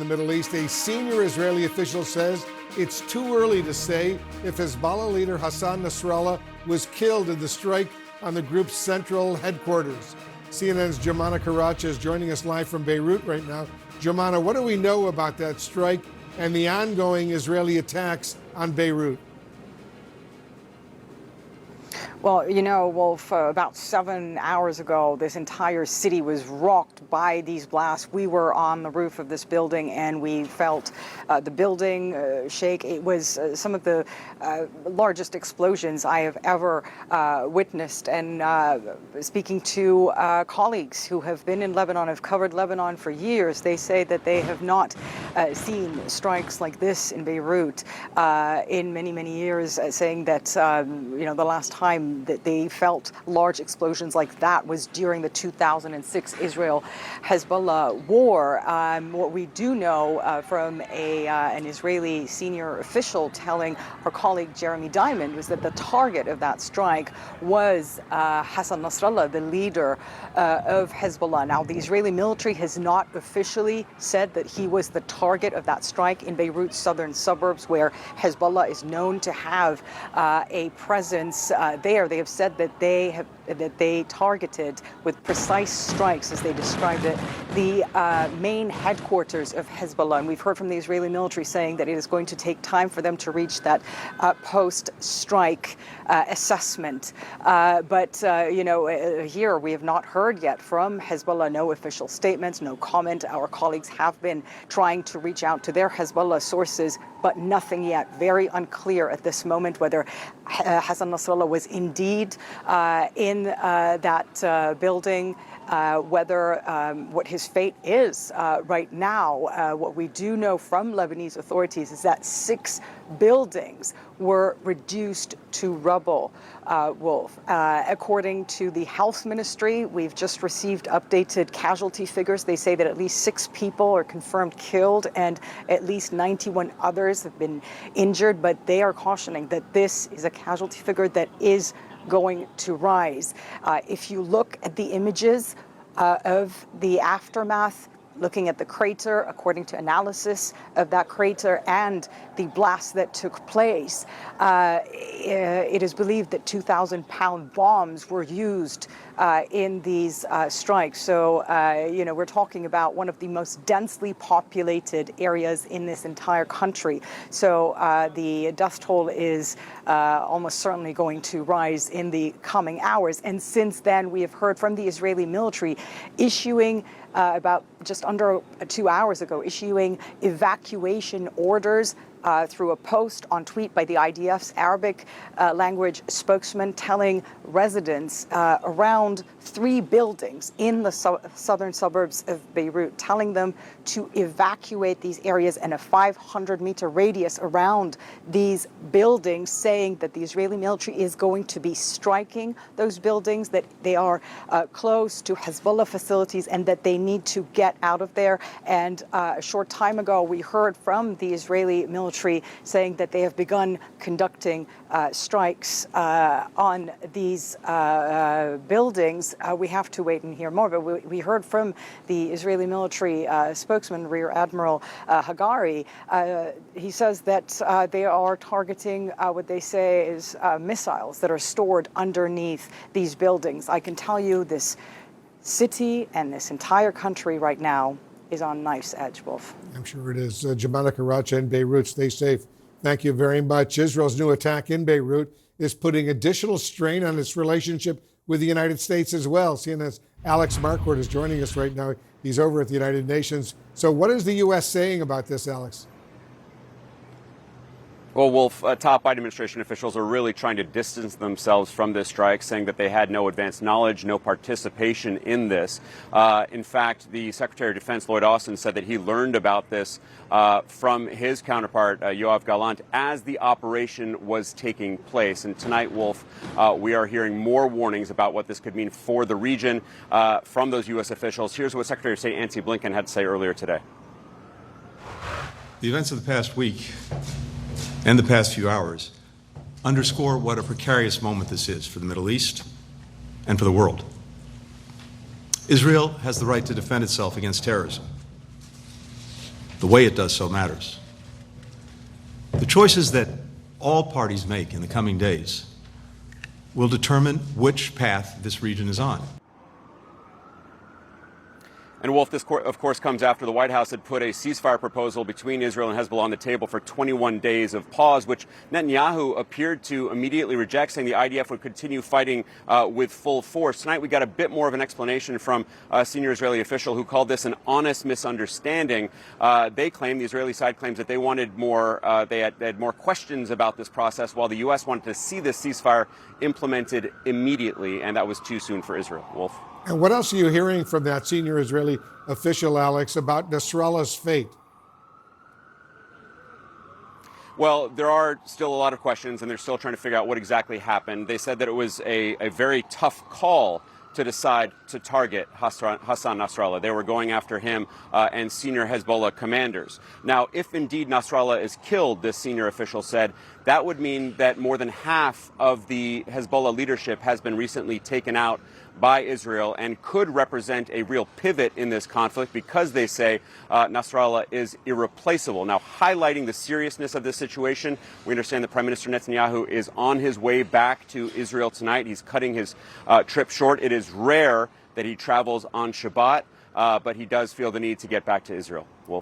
the Middle East. A senior Israeli official says it's too early to say if Hezbollah leader Hassan Nasrallah was killed in the strike on the group's central headquarters. CNN's Jomana Karacha is joining us live from Beirut right now. Jomana, what do we know about that strike and the ongoing Israeli attacks on Beirut? Well, you know, Wolf, about 7 hours ago, this entire city was rocked by these blasts. We were on the roof of this building and we felt the building shake. It was some of the largest explosions I have ever witnessed. And speaking to colleagues who have been in Lebanon, have covered Lebanon for years, they say that they have not seen strikes like this in Beirut in many, many years, saying that, you know, the last time that they felt large explosions like that was during the 2006 Israel-Hezbollah war. What we do know from an Israeli senior official telling our colleague Jeremy Diamond was that the target of that strike was Hassan Nasrallah, the leader of Hezbollah. Now, the Israeli military has not officially said that he was the target of that strike in Beirut's southern suburbs, where Hezbollah is known to have a presence there. They have said that they targeted with precise strikes, as they described it, the main headquarters of Hezbollah. And we've heard from the Israeli military saying that it is going to take time for them to reach that post-strike assessment. But you know, here we have not heard yet from Hezbollah, no official statements, no comment. Our colleagues have been trying to reach out to their Hezbollah sources, but nothing yet. Very unclear at this moment whether Hassan Nasrallah was indeed in that building, whether what his fate is right now. What we do know from Lebanese authorities is that 6 buildings were reduced to rubble, Wolf. According to the health ministry, we've just received updated casualty figures. They say that at least 6 people are confirmed killed and at least 91 others have been injured, but they are cautioning that this is a casualty figure that is going to rise. If you look at the images of the aftermath, looking at the crater, according to analysis of that crater and the blast that took place, it is believed that 2,000-pound bombs were used in these strikes. So, you know, we're talking about one of the most densely populated areas in this entire country. So the death toll is almost certainly going to rise in the coming hours. And since then, we have heard from the Israeli military issuing about just under 2 hours ago, issuing evacuation orders through a post on tweet by the IDF's Arabic language spokesman, telling residents around 3 buildings in the southern suburbs of Beirut, telling them to evacuate these areas in a 500-meter radius around these buildings, saying that the Israeli military is going to be striking those buildings, that they are close to Hezbollah facilities and that they need to get out of there. And a short time ago, we heard from the Israeli military saying that they have begun conducting strikes on these buildings. We have to wait and hear more, but we heard from the Israeli military spokesman, Rear Admiral Hagari. He says that they are targeting what they say is missiles that are stored underneath these buildings. I can tell you this city and this entire country right now is on knife's edge, Wolf. I'm sure it is. Jomana Karacha in Beirut, stay safe. Thank you very much. Israel's new attack in Beirut is putting additional strain on its relationship with the United States as well. CNN's Alex Marquardt is joining us right now. He's over at the United Nations. So what is the U.S. saying about this, Alex? Well, Wolf, top Biden administration officials are really trying to distance themselves from this strike, saying that they had no advanced knowledge, no participation in this. In fact, the Secretary of Defense, Lloyd Austin, said that he learned about this from his counterpart, Yoav Gallant, as the operation was taking place. And tonight, Wolf, we are hearing more warnings about what this could mean for the region from those U.S. officials. Here's what Secretary of State Antony Blinken had to say earlier today. The events of the past week and the past few hours underscore what a precarious moment this is for the Middle East and for the world. Israel has the right to defend itself against terrorism. the way it does so matters. The choices that all parties make in the coming days will determine which path this region is on. And Wolf, this of course comes after the White House had put a ceasefire proposal between Israel and Hezbollah on the table for 21 days of pause, which Netanyahu appeared to immediately reject, saying the IDF would continue fighting with full force. Tonight we got a bit more of an explanation from a senior Israeli official who called this an honest misunderstanding. They claim, the Israeli side claims, that they wanted more, they had more questions about this process, while the U.S. wanted to see this ceasefire implemented immediately, and that was too soon for Israel. Wolf. And what else are you hearing from that senior Israeli official, Alex, about Nasrallah's fate? Well, there are still a lot of questions, and they're still trying to figure out what exactly happened. They said that it was a very tough call to decide to target Hassan Nasrallah. They were going after him and senior Hezbollah commanders. Now, if indeed Nasrallah is killed, this senior official said, that would mean that more than half of the Hezbollah leadership has been recently taken out by Israel and could represent a real pivot in this conflict because they say Nasrallah is irreplaceable. Now, highlighting the seriousness of this situation, we understand that Prime Minister Netanyahu is on his way back to Israel tonight. He's cutting his trip short. It is rare that he travels on Shabbat, but he does feel the need to get back to Israel. Wolf.